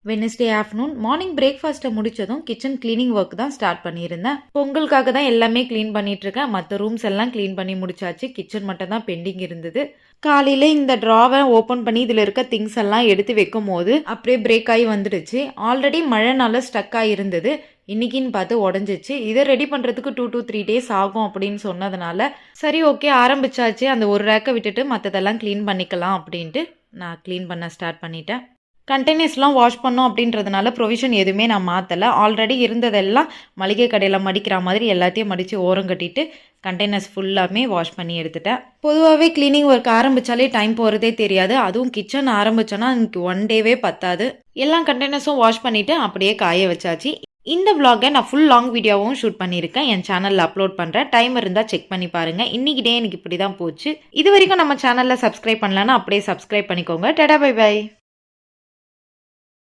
Wednesday afternoon morning பிரேக்ஃபாஸ்ட்டை முடிச்சதும் kitchen cleaning work தான் start பண்ணியிருந்தேன். பொங்கலுக்காக தான் எல்லாமே க்ளீன் பண்ணிட்டுருக்கேன். மற்ற ரூம்ஸ் எல்லாம் க்ளீன் பண்ணி முடிச்சாச்சு. கிச்சன் மட்டும் தான் பெண்டிங் இருந்தது. காலையில் இந்த ட்ராவை ஓப்பன் பண்ணி இதில் இருக்க திங்ஸ் எல்லாம் எடுத்து வைக்கும் போது அப்படியே பிரேக் ஆகி வந்துடுச்சு. ஆல்ரெடி மழைனால ஸ்டக் ஆகிருந்தது. இன்னைக்குன்னு பார்த்து உடஞ்சிச்சு. இதை ரெடி பண்ணுறதுக்கு 2 to 3 days ஆகும் அப்படின்னு சொன்னதுனால சரி ஓகே ஆரம்பிச்சாச்சு. அந்த ஒரு ரேக்கை விட்டுட்டு மற்றதெல்லாம் க்ளீன் பண்ணிக்கலாம் அப்படின்ட்டு நான் க்ளீன் பண்ண ஸ்டார்ட் பண்ணிட்டேன். கண்டெய்னர்ஸ்லாம் வாஷ் பண்ணோம் அப்படின்றதுனால ப்ரொவிஷன் எதுவுமே நான் மாற்றலை. ஆல்ரெடி இருந்ததெல்லாம் மளிகை கடையில் மடிக்கிற மாதிரி எல்லாத்தையும் மடித்து ஓரம் கட்டிட்டு கண்டெய்னர்ஸ் ஃபுல்லாமே வாஷ் பண்ணி எடுத்துட்டேன். பொதுவாகவே க்ளீனிங் ஒர்க் ஆரம்பித்தாலே டைம் போகிறதே தெரியாது. அதுவும் கிச்சன் ஆரம்பித்தோன்னா எனக்கு 1 டேவே பத்தாது. எல்லா கண்டெய்னர்ஸும் வாஷ் பண்ணிவிட்டு அப்படியே காய வச்சாச்சு. இந்த vlog நான் ஃபுல் லாங் வீடியோவும் ஷூட் பண்ணியிருக்கேன். என் சேனலில் அப்லோட் பண்ணுறேன். டைம் இருந்தால் செக் பண்ணி பாருங்கள். இன்றைக்கி டே எனக்கு இப்படி தான் போச்சு. இது வரைக்கும் நம்ம சேனலில் சப்ஸ்கிரைப் பண்ணலன்னா அப்படியே சப்ஸ்கிரைப் பண்ணிக்கோங்க. Tata bye by.